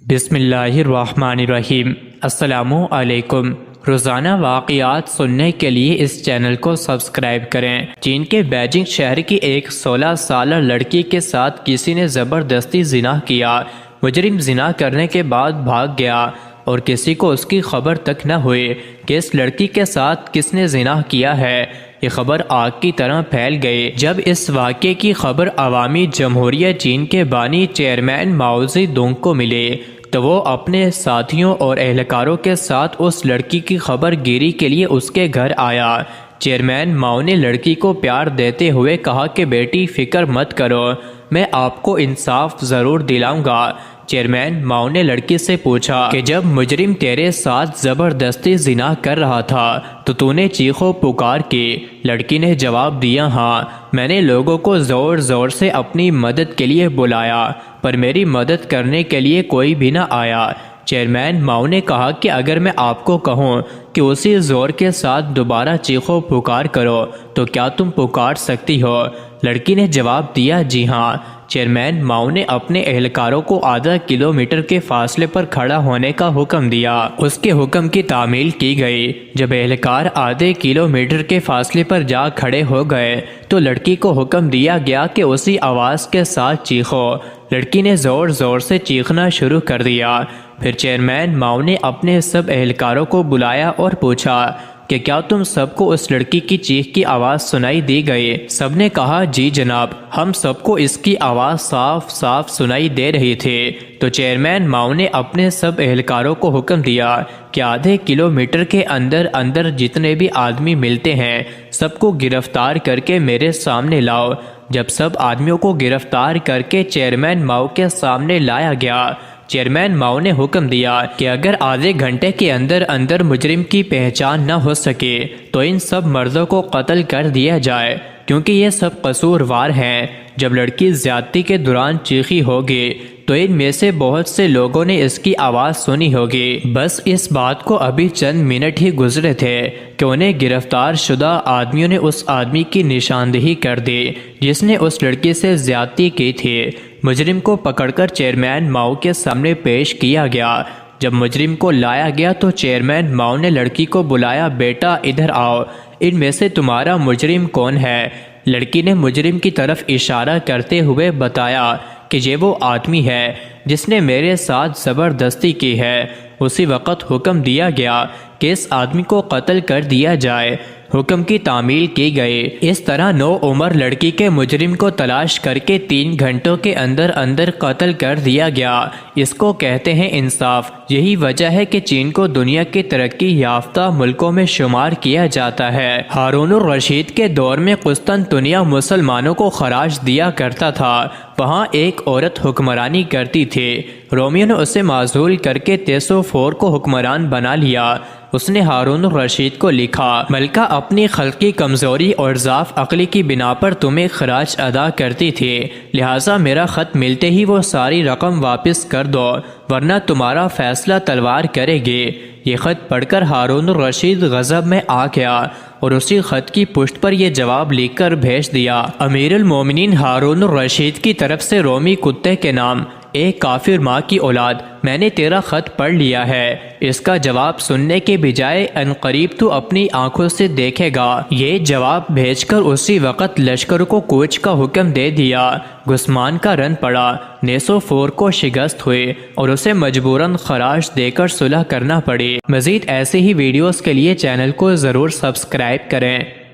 بسم اللہ الرحمن الرحیم۔ السلام علیکم۔ روزانہ واقعات سننے کے لیے اس چینل کو سبسکرائب کریں۔ چین کے بیجنگ شہر کی ایک 16 سالہ لڑکی کے ساتھ کسی نے زبردستی زنا کیا۔ مجرم زنا کرنے کے بعد بھاگ گیا اور کسی کو اس کی خبر تک نہ ہوئی کہ اس لڑکی کے ساتھ کس نے زنا کیا ہے۔ یہ خبر آگ کی طرح پھیل گئی جب اس واقعے کی خبر عوامی جمہوریہ چین کے بانی چیئرمین ماؤ زے دونگ کو ملی تو وہ اپنے ساتھیوں اور اہلکاروں کے ساتھ اس لڑکی کی خبر گیری کے لیے اس کے گھر آیا۔ چیئرمین ماؤ نے لڑکی کو پیار دیتے ہوئے کہا کہ بیٹی فکر مت کرو، میں آپ کو انصاف ضرور دلاؤں گا۔ چیئرمین ماؤ نے لڑکی سے پوچھا کہ جب مجرم تیرے ساتھ زبردستی زنا کر رہا تھا تو نے چیخو پکار کی؟ لڑکی نے جواب دیا، ہاں، میں نے لوگوں کو زور زور سے اپنی مدد کے لیے بلایا پر میری مدد کرنے کے لیے کوئی بھی نہ آیا۔ چیئرمین ماؤ نے کہا کہ اگر میں آپ کو کہوں کہ اسی زور کے ساتھ دوبارہ چیخو پکار کرو تو کیا تم پکار سکتی ہو؟ لڑکی نے جواب دیا، جی ہاں۔ چیئرمین ماؤ نے اپنے اہلکاروں کو آدھا کلومیٹر کے فاصلے پر کھڑا ہونے کا حکم دیا۔ اس کے حکم کی تعمیل کی گئی۔ جب اہلکار آدھے کلومیٹر کے فاصلے پر جا کھڑے ہو گئے تو لڑکی کو حکم دیا گیا کہ اسی آواز کے ساتھ چیخو۔ لڑکی نے زور زور سے چیخنا شروع کر دیا۔ پھر چیئرمین ماؤ نے اپنے سب اہلکاروں کو بلایا اور پوچھا کہ کیا تم سب کو اس لڑکی کی چیخ کی آواز سنائی دی گئی؟ سب نے کہا، جی جناب، ہم سب کو اس کی آواز صاف صاف سنائی دے رہی تھی۔ تو چیئرمین ماؤ نے اپنے سب اہلکاروں کو حکم دیا کہ آدھے کلومیٹر کے اندر اندر جتنے بھی آدمی ملتے ہیں سب کو گرفتار کر کے میرے سامنے لاؤ۔ جب سب آدمیوں کو گرفتار کر کے چیئرمین ماؤ کے سامنے لایا گیا، چیئرمین ماؤ نے حکم دیا کہ اگر آدھے گھنٹے کے اندر اندر مجرم کی پہچان نہ ہو سکے تو ان سب مردوں کو قتل کر دیا جائے کیونکہ یہ سب قصوروار ہیں۔ جب لڑکی زیادتی کے دوران چیخی ہوگی تو ان میں سے بہت سے لوگوں نے اس کی آواز سنی ہوگی۔ بس اس بات کو ابھی چند منٹ ہی گزرے تھے کہ انہیں گرفتار شدہ آدمیوں نے اس آدمی کی نشاندہی کر دی جس نے اس لڑکی سے زیادتی کی تھی۔ مجرم کو پکڑ کر چیئرمین ماؤ کے سامنے پیش کیا گیا۔ جب مجرم کو لایا گیا تو چیئرمین ماؤ نے لڑکی کو بلایا، بیٹا ادھر آؤ، ان میں سے تمہارا مجرم کون ہے؟ لڑکی نے مجرم کی طرف اشارہ کرتے ہوئے بتایا کہ یہ وہ آدمی ہے جس نے میرے ساتھ زبردستی کی ہے۔ اسی وقت حکم دیا گیا کہ اس آدمی کو قتل کر دیا جائے۔ حکم کی تعمیل کی گئی۔ اس طرح 9 عمر لڑکی کے مجرم کو تلاش کر کے 3 گھنٹوں کے اندر اندر قتل کر دیا گیا۔ اس کو کہتے ہیں انصاف۔ یہی وجہ ہے کہ چین کو دنیا کے ترقی یافتہ ملکوں میں شمار کیا جاتا ہے۔ ہارون الرشید کے دور میں قسطنطنیہ مسلمانوں کو خراج دیا کرتا تھا۔ وہاں ایک عورت حکمرانی کرتی تھی۔ رومیوں نے اسے معزول کر کے تیسوفور کو حکمران بنا لیا۔ اس نے ہارون الرشید کو لکھا، ملکہ اپنی خلقی کمزوری اور ضعف عقلی کی بنا پر تمہیں خراج ادا کرتی تھی، لہٰذا میرا خط ملتے ہی وہ ساری رقم واپس کر دو ورنہ تمہارا فیصلہ تلوار کرے گی۔ یہ خط پڑھ کر ہارون الرشید غضب میں آ گیا اور اسی خط کی پشت پر یہ جواب لکھ کر بھیج دیا، امیر المومنین ہارون الرشید کی طرف سے رومی کتے کے نام، ایک کافر ماں کی اولاد، میں نے تیرا خط پڑھ لیا ہے۔ اس کا جواب سننے کے بجائے عنقریب تو اپنی آنکھوں سے دیکھے گا۔ یہ جواب بھیج کر اسی وقت لشکر کو کوچ کا حکم دے دیا۔ گسمان کا رن پڑا، نیسوفور کو شکست ہوئی اور اسے مجبوراً خراج دے کر صلح کرنا پڑی۔ مزید ایسے ہی ویڈیوز کے لیے چینل کو ضرور سبسکرائب کریں۔